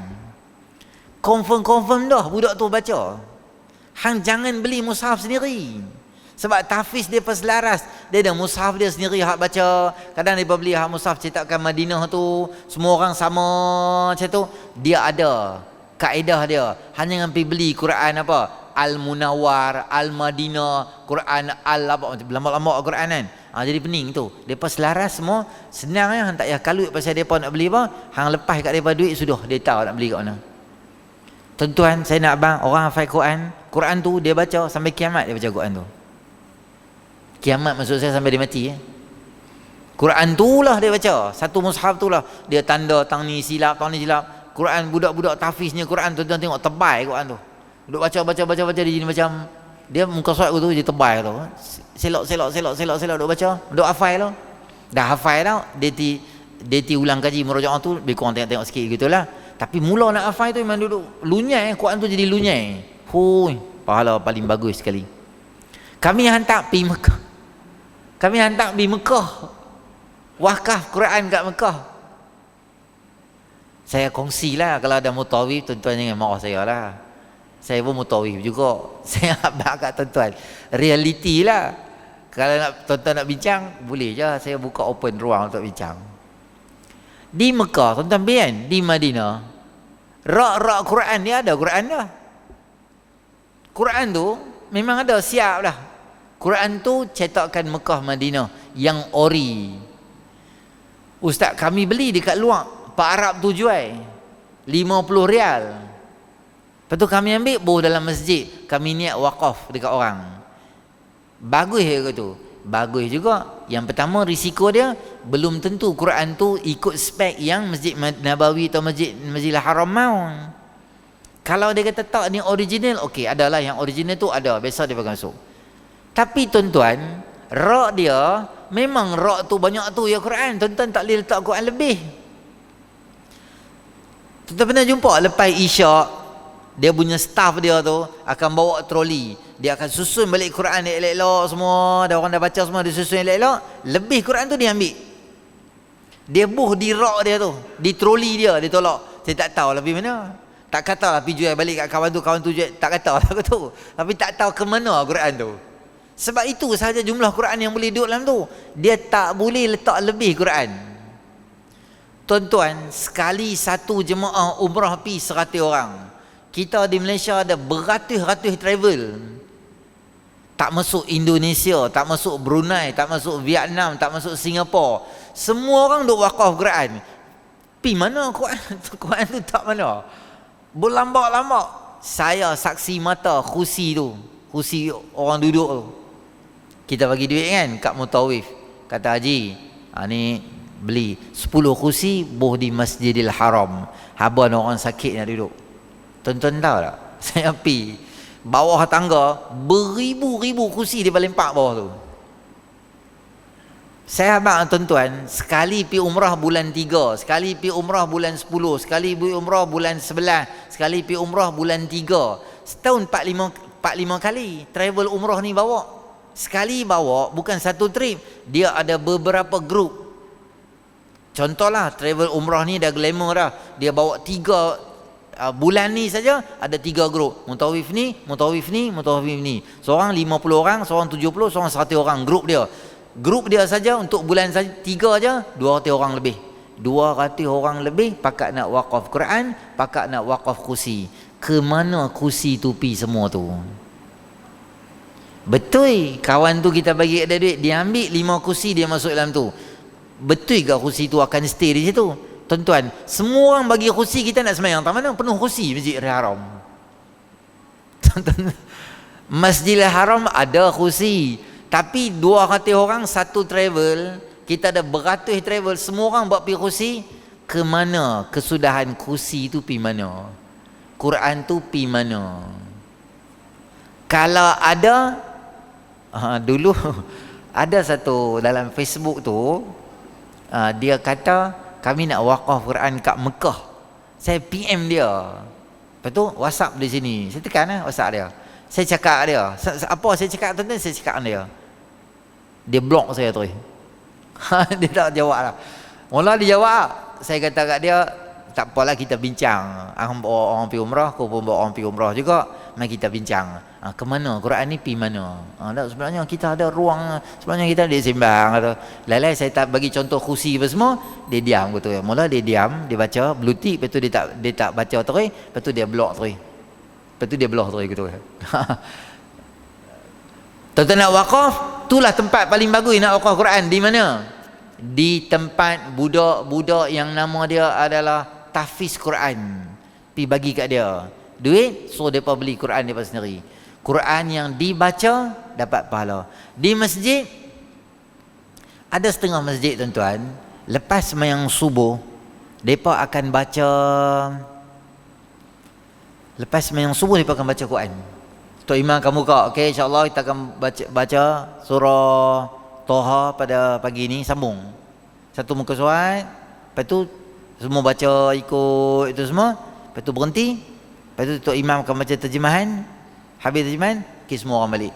Confirm dah budak tu baca. Hang jangan beli mushaf sendiri, sebab tahfiz dia perselaras, dia ada mushaf dia sendiri hak baca. Kadang dia beli hak mushaf cetakan Madinah tu, semua orang sama macam tu, dia ada kaedah dia. Hanya pergi beli Quran apa, Al-Munawwar, Al-Madinah, Quran Al-apa, lambak-lambak Quran kan, jadi pening tu. Depa selaras semua, senang ya, hang tak payah kalut pasal depa nak beli apa, hang lepas kat depa duit, sudah dia tahu nak beli kat mana. Tuan-tuan, saya nak abang orang hafal Quran tu dia baca sampai kiamat, dia baca Quran tu. Kiamat maksud saya sampai dia mati ya. Quran tu lah dia baca, satu mushaf tu lah dia tanda tang ni silap, tang ni silap. Quran budak-budak tahfiznya Quran, tuan-tuan tengok tebal Quran tu. Duk baca dia jadi macam dia muka surat tu dia tebal tu. Selok duk baca, duk hafal tu. Dah hafal tau, dia ulang kaji murojaah tu lebih kurang tengok-tengok sikit gitulah. Tapi mula nak hafal tu memang duduk lunyai, Quran tu jadi lunyai. Hui, pahala paling bagus sekali. Kami hantar pergi Mekah. Kami hantar pergi Mekah. Wakaf Quran kat Mekah. Saya kongsilah kalau ada mutawif, tuan-tuan jangan marah saya lah. Saya pun mutawif juga. Saya abang kat tuan-tuan. Realiti lah. Kalau nak tuan-tuan nak bincang, boleh je saya buka open ruang untuk bincang. Di Mekah, tuan-tuan kan, di Madinah, rak-rak Quran ni ada Quran dah. Quran tu memang ada, siap dah. Quran tu cetakan Mekah Madinah yang ori. Ustaz kami beli dekat luar, Pak Arab tu jual 50 rial. Lepas tu kami ambil bawa dalam masjid, kami niat wakaf dekat orang. Bagus ke tu? Bagus juga. Yang pertama risiko dia belum tentu Quran tu ikut spek yang Masjid Nabawi atau Masjidil Haram mau. Kalau dia kata tak ni original, okey, adalah yang original tu ada, biasa dia pakai masuk. Tapi tuan-tuan, rak dia memang rak tu banyak tu ya Quran. Tuan-tuan tak boleh letak Quran lebih. Tuan-tuan pernah jumpa lepas Isyak, dia punya staff dia tu akan bawa troli, dia akan susun balik Quran elok-elok semua, dah orang dah baca semua, dia susun elok-elok, lebih Quran tu dia ambil, dia buh di rak dia tu, di troli dia tolak. Saya tak tahu lebih mana, tak kata lah pergi jual balik kat kawan tu jual, tak kata lah tu, tapi tak tahu ke mana Quran tu. Sebab itu sahaja jumlah Quran yang boleh duduk dalam tu, dia tak boleh letak lebih Quran. Tuan-tuan, sekali satu jemaah umrah pi 100 orang. Kita di Malaysia ada beratus-ratus travel. Tak masuk Indonesia, tak masuk Brunei, tak masuk Vietnam, tak masuk Singapura. Semua orang duk wakaf Quran. Pi mana Quran? Quran tu tak mana? Berlambak-lambak. Saya saksi mata kursi tu. Kursi orang duduk tu. Kita bagi duit kan kat mutawif. Kata Haji, ni beli 10 kursi boh di Masjidil Haram. Haban orang sakit nak duduk. Tuan-tuan tahu tak? Saya pergi bawah tangga, beribu-ribu kursi di paling empat bawah tu. Saya abang tuan-tuan, sekali pergi umrah bulan 3, sekali pergi umrah bulan 10, sekali pergi umrah bulan 11, sekali pergi umrah bulan 3. Setahun 4-5 kali travel umrah ni bawa. Sekali bawa, bukan satu trip, dia ada beberapa grup. Contohlah travel umrah ni dah glamour dah, dia bawa 3 bulan ni saja ada 3 grup. Mutawif ni, mutawif ni, mutawif ni. Seorang 50 orang, seorang 70, seorang 100 orang grup dia. Grup dia saja untuk bulan saja 3 aja 200 orang lebih. 200 orang lebih pakat nak wakaf Quran, pakat nak wakaf kursi. Ke mana kursi tu pi semua tu? Betul kawan tu kita bagi ada duit, dia ambil 5 kursi dia masuk dalam tu. Betul ke kursi tu akan stay di situ? Tuan-tuan, semua orang bagi kursi, kita nak sembahyang tak mana penuh kursi Masjidil Haram. Masjidil Haram ada kursi, tapi 200 orang satu travel, kita ada beratus travel, semua orang buat pergi kursi. Ke mana kesudahan kursi tu pi mana? Quran tu pi mana? Kalau ada dulu ada satu dalam Facebook tu, dia kata kami nak wakaf Quran kat Mekah. Saya PM dia. Lepas tu WhatsApp di sini. Saya tekan WhatsApp dia. Saya cakap dia. Apa saya cakap tuan-tuan, saya cakap dia. Dia block saya terus. Dia tak jawab lah. Mula dia jawab. Saya kata kat dia, tak apalah kita bincang. Aku bawa orang pergi umrah, aku pun bawa orang pergi umrah juga. Mari kita bincang. Ke mana? Quran ni pergi mana? Sebenarnya kita ada ruang, sebenarnya kita ada sembang. Lalai saya tak bagi contoh kursi apa semua, dia diam gitu. Mula dia diam, dia baca, blue tick, lepas tu dia tak baca terus, lepas tu dia block terus. Lepas tu dia block terus gitu. Tuan-tuan nak wakaf, itulah tempat paling bagus nak wakaf Quran. Di mana? Di tempat budak-budak yang nama dia adalah tahfiz Quran. Pi bagi kat dia duit, so mereka beli Quran mereka sendiri. Quran yang dibaca dapat pahala. Di masjid ada setengah masjid tuan-tuan, lepas sembahyang subuh mereka akan baca, lepas sembahyang subuh mereka akan baca Quran. Tok Imam kamu buka, okey, insya-Allah kita akan baca surah Toha pada pagi ni, sambung satu muka surat, Lepas tu semua baca ikut itu semua. Lepas tu berhenti. Lepas tu Tok Imam akan baca terjemahan. Habis terjemahan, semua orang balik.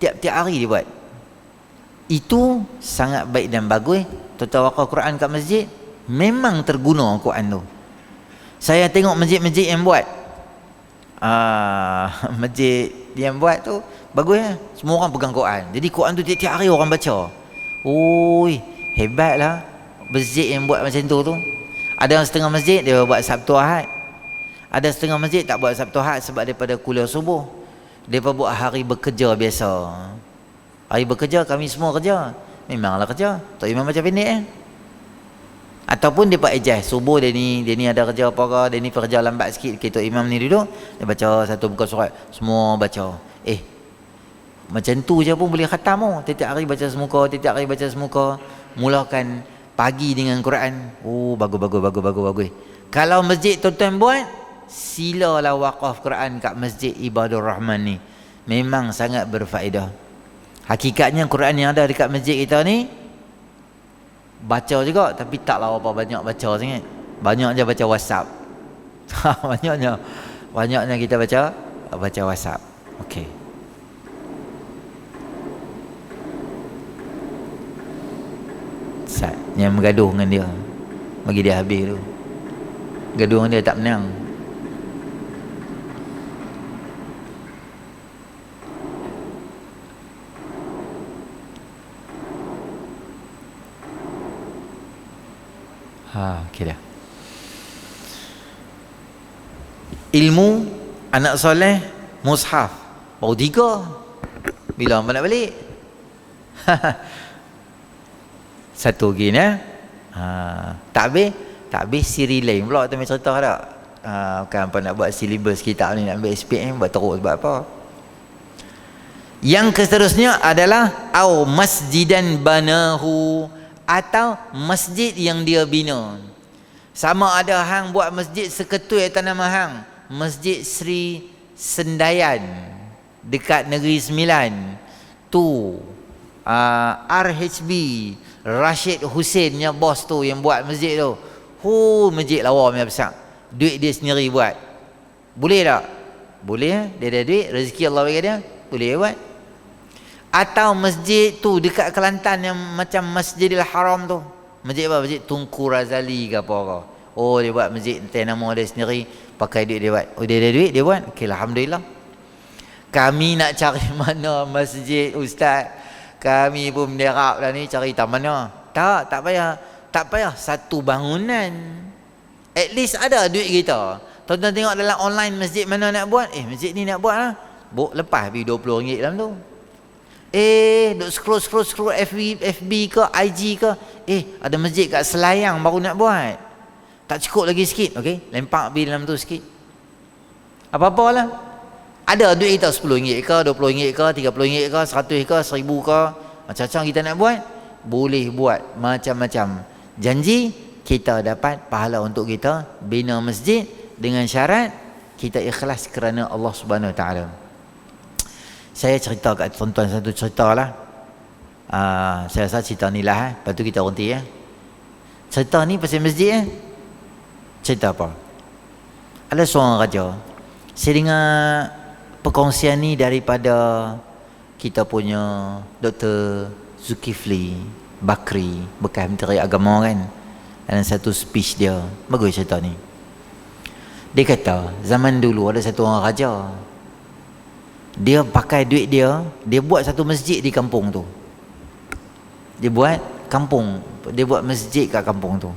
Tiap-tiap hari dia buat. Itu sangat baik dan bagus. Tuan-tuan wakaf Quran kat masjid, memang terguna Quran tu. Saya tengok masjid-masjid yang buat, masjid yang buat tu bagus ya. Semua orang pegang Quran. Jadi Quran tu tiap-tiap hari orang baca. Oi, hebatlah masjid yang buat macam tu. Ada setengah masjid dia buat Sabtu Ahad. Ada setengah masjid tak buat Sabtu Ahad sebab daripada kuliah subuh. Depa buat hari bekerja biasa. Hari bekerja kami semua kerja. Memanglah kerja. Tok Imam baca pendek Ataupun dia buat adjust. Subuh dia ni ada kerja apa ke, dia ni kerja lambat sikit. Tok Imam ni duduk, dia baca satu muka surat. Semua baca. Macam tu je pun boleh khatam oh. Tiap hari baca semuka, tiap hari baca semuka. Mulakan pagi dengan Quran. Oh, bagus. Kalau masjid tuan-tuan buat, silalah wakaf Quran kat Masjid Ibadur Rahman ni. Memang sangat berfaedah. Hakikatnya Quran yang ada dekat masjid kita ni baca juga, tapi taklah apa banyak baca sangat. Banyak je baca WhatsApp. Banyaknya kita baca WhatsApp. Okey. Sat yang bergaduh dengan dia, bagi dia habis tu. Gaduh dengan dia tak menang. Okey dah. Ilmu anak soleh mushaf baru 3. Bila abang nak balik? Satu lagi ni. Tak habis siri lain pula tu cerita tak? Bukan apa nak buat silibus kitab ni, nak ambil SPM buat teruk sebab apa? Yang seterusnya adalah au masjidan banahu, atau masjid yang dia bina. Sama ada hang buat masjid seketui atas nama hang, Masjid Sri Sendayan dekat Negeri Sembilan tu, RHB Rashid Hussein nya bos tu yang buat masjid tu. Masjid lawa punya besar. Duit dia sendiri buat. Boleh tak? Boleh. Dia ada duit, rezeki Allah bagi dia, boleh buat. Atau masjid tu dekat Kelantan yang macam Masjidil Haram tu. Masjid apa? Masjid Tunku Razali ke apa ke. Dia buat masjid atas nama dia sendiri, pakai duit dia buat. Dia ada duit, dia buat. Okey, alhamdulillah. Kami nak cari mana masjid ustaz. Kami pun menderap dah ni, cari tak mana. Tak payah satu bangunan. At least ada duit kita. Tuan-tuan tengok dalam online masjid mana nak buat. Masjid ni nak buat lah. Lepas pergi RM20 dalam tu. Duk scroll FB ke IG ke, ada masjid kat Selayang baru nak buat. Tak cukup lagi sikit, okey, lempak bil dalam tu sikit. Apa-apalah. Ada duit kita RM10 ke, RM20 ke, RM30 ke, RM100 ke, RM1000 ke, macam-macam kita nak buat, boleh buat macam-macam. Janji kita dapat pahala untuk kita bina masjid dengan syarat kita ikhlas kerana Allah Subhanahu Wa Taala. Saya cerita kat tuan-tuan satu cerita lah. Saya rasa cerita ni lah. Lepas tu kita berhenti Cerita ni pasal masjid Cerita apa? Ada seorang raja. Saya dengar perkongsian ni daripada kita punya Dr. Zulkifli Bakri, bekas Menteri Agama kan. Dalam satu speech dia, bagus cerita ni. Dia kata zaman dulu ada satu orang raja. Dia pakai duit dia buat satu masjid di kampung tu. Dia buat masjid kat kampung tu.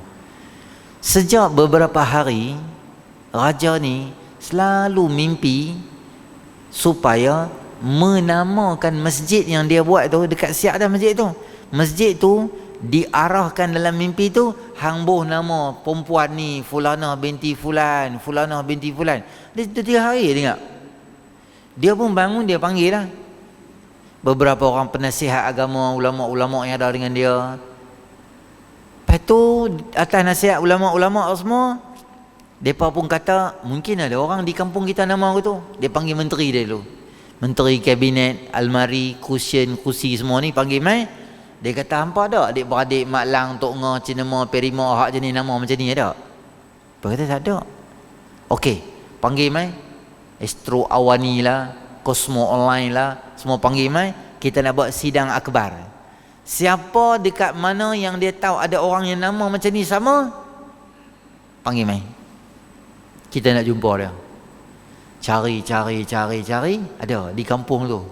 Sejak beberapa hari, raja ni selalu mimpi supaya menamakan masjid yang dia buat tu, dekat siap dah masjid tu. Masjid tu diarahkan dalam mimpi tu, hang boh nama perempuan ni Fulanah binti Fulan, Fulanah binti Fulan. Dia 3 hari tengok. Dia pun bangun, dia panggil lah beberapa orang penasihat agama, ulama-ulama yang ada dengan dia. Lepas tu atas nasihat ulama-ulama semua, mereka pun kata mungkin ada orang di kampung kita nama aku tu. Dia panggil menteri dia dulu, menteri kabinet, almari, kursi semua ni panggil mai. Dia kata hampa ada adik-beradik Mak Lang, Tok Ngo, Cinema, Perima, hak jenis nama macam ni ada? Dia kata tak ada. Okey, panggil mai. Astro Awani lah, Cosmo Online lah, semua panggil mai. Kita nak buat sidang akbar. Siapa dekat mana yang dia tahu ada orang yang nama macam ni sama, panggil mai. Kita nak jumpa dia. Cari, ada di kampung tu.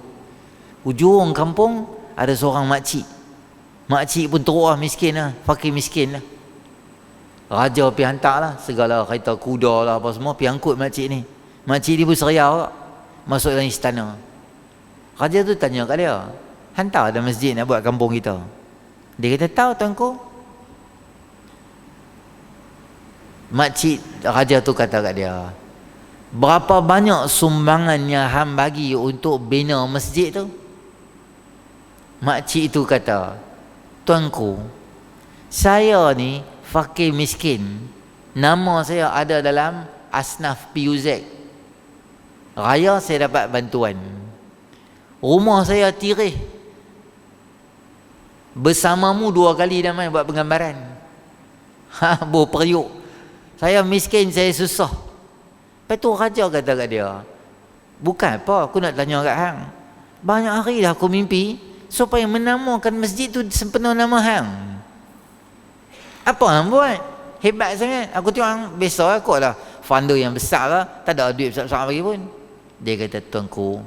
Ujung kampung ada seorang makcik. Makcik pun teruk lah, miskin lah, fakir miskin lah. Raja pergi hantar lah, segala kereta kuda lah apa semua, pergi angkut makcik ni. Makcik ni pun seriau tak? Masuk dalam istana. Raja tu tanya kat dia, hantar ada masjid nak buat kampung kita? Dia kata, tahu tuanku. Makcik raja tu kata kat dia, berapa banyak sumbangan yang hang bagi untuk bina masjid tu? Makcik tu kata, tuanku, saya ni fakir miskin. Nama saya ada dalam asnaf PUZ. Raya saya dapat bantuan. Rumah saya tirih. Bersamamu 2 kali dah main buat penggambaran. Berperiuk. Saya miskin, saya susah. Lepas tu raja kata kat dia, bukan apa aku nak tanya kat hang. Banyak hari dah aku mimpi supaya menamakan masjid tu sempena nama hang. Apa hang buat? Hebat sangat. Aku tengok hang biasa aku lah, funder yang besar lah, tak ada duit besar-besar bagi pun. Dia kata, tuanku,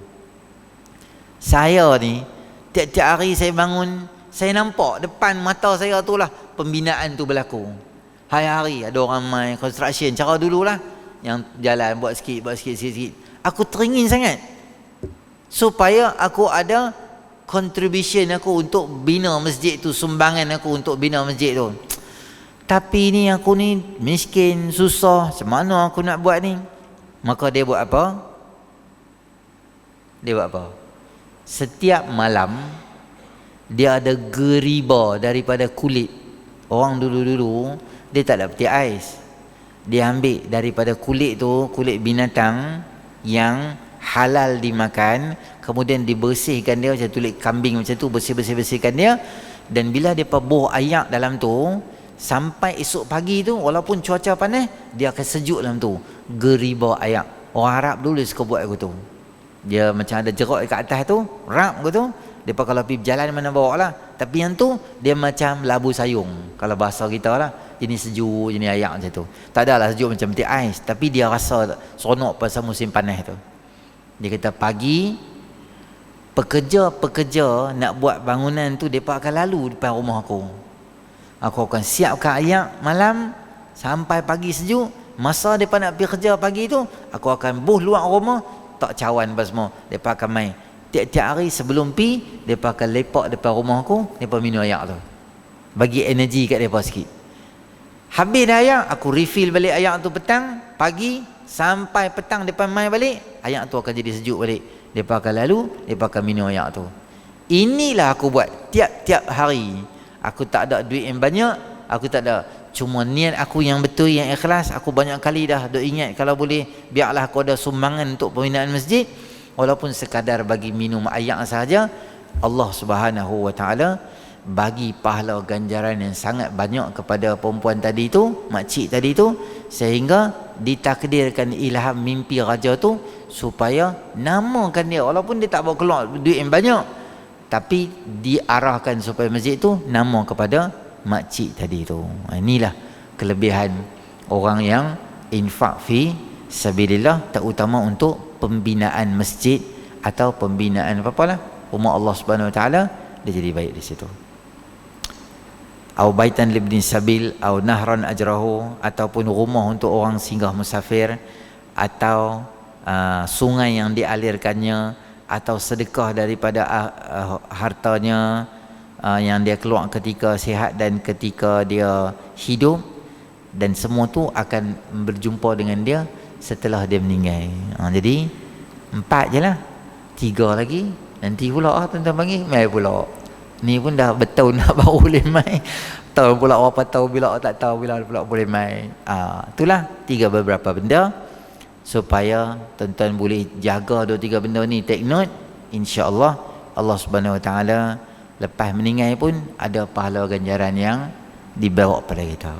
saya ni tiap-tiap hari saya bangun, saya nampak depan mata saya tu lah pembinaan tu berlaku. Hari-hari ada orang main construction cara dululah, yang jalan buat sikit. Aku teringin sangat supaya aku ada contribution aku untuk bina masjid tu, sumbangan aku untuk bina masjid tu. Tapi ni aku ni miskin, susah, macam mana aku nak buat ni? Maka dia buat apa? Setiap malam dia ada geriba daripada kulit. Orang dulu-dulu dia tak ada peti ais. Dia ambil daripada kulit tu, kulit binatang yang halal dimakan, kemudian dibersihkan dia macam kulit kambing macam tu, bersihkan dia. Dan bila dia buh ayak dalam tu, sampai esok pagi tu, walaupun cuaca panas, dia akan sejuk dalam tu. Geriba ayak. Orang Arab dulu suka buat aku tu. Dia macam ada jeruk kat atas tu, rap aku tu. Dia kalau pergi berjalan mana bawa lah. Tapi yang tu dia macam labu sayung, kalau bahasa kita lah, jenis sejuk, jenis ayak macam tu. Tak adalah sejuk macam peti ais, tapi dia rasa seronok pasal musim panas tu. Dia kata pagi pekerja nak buat bangunan tu, mereka akan lalu depan rumah aku. Aku akan siapkan ayak malam sampai pagi sejuk. Masa mereka nak pergi kerja pagi tu, aku akan buh luar rumah, tak cawan apa semua. Mereka akan main. Tiap-tiap hari sebelum pi, mereka akan lepak depan rumah aku, mereka minum ayak tu. Bagi energi kat mereka sikit. Habis dah ayak, aku refill balik ayak tu petang, pagi, sampai petang mereka main balik, ayak tu akan jadi sejuk balik. Mereka akan lalu, mereka akan minum ayak tu. Inilah aku buat tiap-tiap hari. Aku tak ada duit yang banyak, aku tak ada. Cuma niat aku yang betul, yang ikhlas. Aku banyak kali dah duk ingat, kalau boleh biarlah aku ada sumbangan untuk pembinaan masjid, walaupun sekadar bagi minum ayak sahaja. Allah Subhanahu wa taala bagi pahala ganjaran yang sangat banyak kepada perempuan tadi tu, makcik tadi tu, sehingga ditakdirkan ilham mimpi raja tu supaya namakan dia, walaupun dia tak bawa keluar duit yang banyak, tapi diarahkan supaya masjid tu nama kepada makcik tadi tu. Inilah kelebihan orang yang infak fi sabilillah, terutama untuk pembinaan masjid atau pembinaan apa-apalah rumah Allah Subhanahu wa taala, dia jadi baik di situ. Au baitan libni sabil au nahran ajrahu, ataupun rumah untuk orang singgah musafir, atau sungai yang dialirkannya, atau sedekah daripada hartanya yang dia keluar ketika sihat dan ketika dia hidup, dan semua tu akan berjumpa dengan dia setelah dia meninggal. Jadi 4 je lah, 3 lagi nanti pula tuan-tuan panggil mai pula. Ni pun dah betul nak baru boleh mai. Tahu pula apa tahu bila tak tahu bila pula boleh mai. Itulah 3 beberapa benda supaya tuan-tuan boleh jaga 2-3 benda ni. Take note, insya-Allah Allah Subhanahu wa taala lepas meninggal pun ada pahala ganjaran yang dibawa pada kita.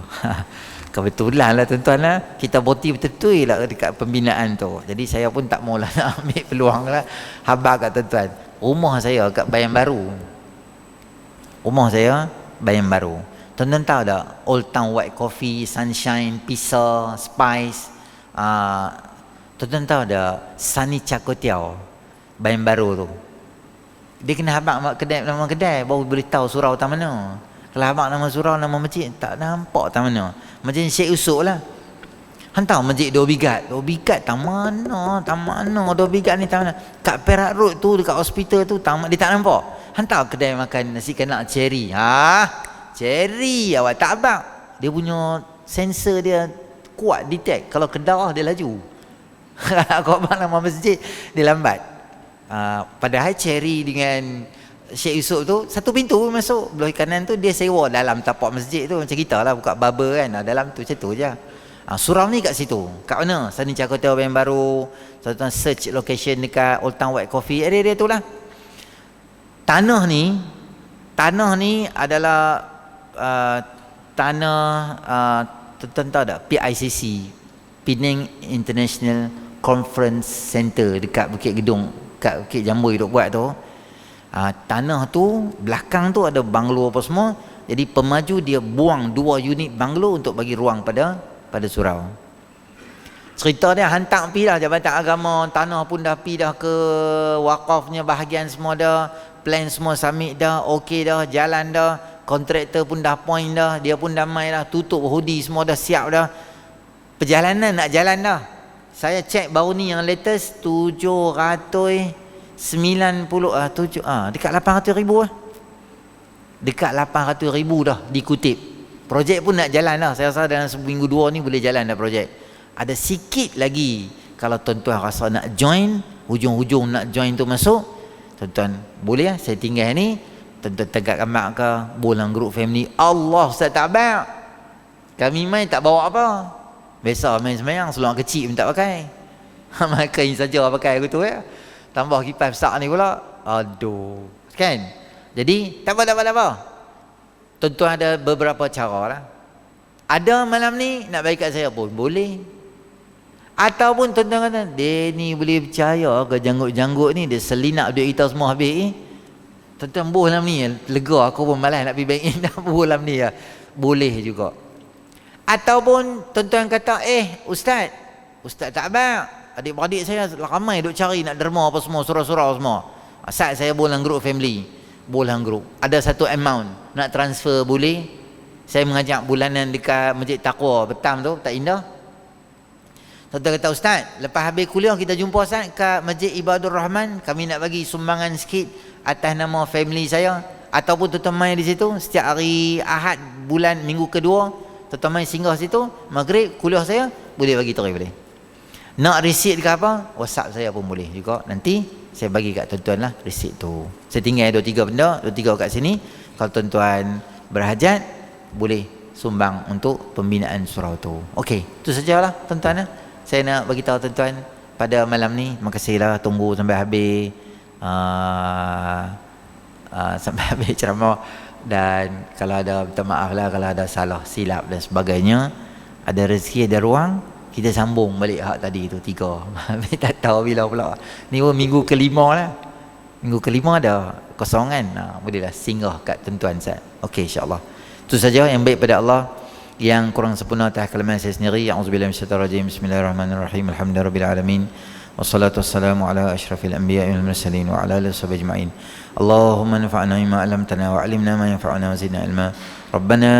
Kebetulan lah tuan-tuan lah, kita boti betul-betul lah dekat pembinaan tu. Jadi saya pun tak maulah nak ambil peluang lah habar kat tuan-tuan. Rumah saya kat Bayan Baru. Rumah saya Bayan Baru. Tuan-tuan tahu tak? Old Town White Coffee, Sunshine, Pizza, Spice. Tuan-tuan tahu tak? Sunny Char-Kway-Teow, Bayan Baru tu. Dia kena habaq kedai, nama kedai baru beritahu surau tak mana. Kalau habaq nama surau, nama masjid tak nampak tak mana. Macam Syekh Yusuf lah. Hantar masjid 2 bigat. 2 bigat tak mana, 2 bigat ni tak mana. Kat Perak Road tu dekat hospital tu dia tak nampak. Hantar kedai makan nasi kandar cherry. Cherry awak tak habaq. Dia punya sensor dia kuat detect. Kalau kedah dia laju. Kalau habaq nama masjid dia lambat. Padahal cherry dengan Syekh Yusuf tu satu pintu masuk, belah kanan tu dia sewa dalam tapak masjid tu, macam kita lah buka barber kan, dalam tu macam tu je. Surau ni kat situ. Kat mana? Sunny Char-Kway-Teow Bayan Baru. Tuan-tuan search location dekat Old Town White Coffee, area tu lah. Tanah ni adalah tanah tuan-tuan tahu tak, PICC, Penang International Conference Center, dekat Bukit Gedung, kat Bukit Jambui duk buat tu. Tanah tu belakang tu ada banglo apa semua. Jadi pemaju dia buang 2 unit banglo untuk bagi ruang pada surau. Cerita dia hantar pi dah Jabatan Agama, tanah pun dah pi dah ke wakafnya, bahagian semua dah, plan semua submit dah, okey dah, jalan dah, kontraktor pun dah point dah, dia pun dah mai dah, tutup hoodie semua dah siap dah. Perjalanan nak jalan dah. Saya cek baru ni yang latest 797 dekat 800,000 lah. Dekat 800,000 dah dikutip. Projek pun nak jalan dah. Saya rasa dalam seminggu 2 ni boleh jalan dah projek. Ada sikit lagi. Kalau tuan-tuan rasa nak join, hujung-hujung nak join tu masuk, tuan-tuan boleh lah. Saya tinggal ni, tuan-tuan tegak gambar ke Bolang Group Family. Allah, Ustaz tak abang, kami main tak bawa apa. Biasa main semayang, seluar kecil pun tak pakai. Makan saja pakai aku tu ya. Tambah kipas besar ni pula. Aduh. Kan? Jadi, tak apa. Tuan-tuan ada beberapa cara lah. Ada malam ni nak bagi kat saya pun boleh. Ataupun tuan-tuan kata, dia ni boleh percaya ke janggut-janggut ni, dia selinap duit kita semua habis. Tuan-tuan buh malam ni, lega aku pun malas nak pergi bank in, dah buh malam ni ya. Boleh juga. Ataupun tuan-tuan kata, Ustaz tak abang, adik-beradik saya ramai duk cari nak derma apa semua, surau-surau semua. Asal saya Bolang Group Family, Bolang Group ada satu amount nak transfer boleh. Saya mengajak bulanan dekat Masjid Taqwa Betam tu, tak indah. Tuan-tuan kata, Ustaz, lepas habis kuliah kita jumpa Ustaz kat Masjid Ibadur Rahman, kami nak bagi sumbangan sikit atas nama family saya. Ataupun tuan-tuan main di situ setiap hari Ahad bulan minggu kedua, tuan-tuan main singgah situ, maghrib kuliah saya boleh bagi terus boleh. Nak receipt ke apa, WhatsApp saya pun boleh juga. Nanti saya bagi kat tuan-tuan lah receipt tu. Saya tinggal 2-3 benda, 2-3 kat sini. Kalau tuan-tuan berhajat, boleh sumbang untuk pembinaan surau tu. Okey, itu sajalah tuan-tuan lah. Saya nak bagi tahu tuan-tuan pada malam ni. Terima kasihlah tunggu sampai habis. Sampai habis ceramah. Dan kalau ada, minta maaf lah kalau ada salah silap dan sebagainya. Ada rezeki, ada ruang, kita sambung balik hak tadi tu 3. Tak tahu bila pula. Ni pun minggu kelima lah. Minggu kelima ada kosongan. Bolehlah singgah kat tuan-tuan Ustaz. Okey, insya-Allah. Itu saja yang baik pada Allah. Yang kurang sempurna atas kalimat saya sendiri. A'udzubillahi minasyaitonir rajim. Bismillahirrahmanirrahim. Alhamdulillahirabbil alamin. Wassalatu wassalamu ala asyrafil anbiya'i wal mursalin wa ala alihi washabbihi ajma'in. Allahumma anfa'na bima 'allamtana wa 'allimna ma yanfa'una wa zidna ilma. ربنا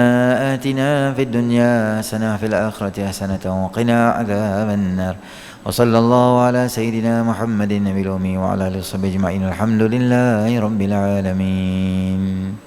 آتنا في الدنيا حسنة وفي الآخرة حسنة وقنا عذاب النار وصلى الله على سيدنا محمد النبي الأمي وعلى آله وصحبه أجمعين الحمد لله رب العالمين.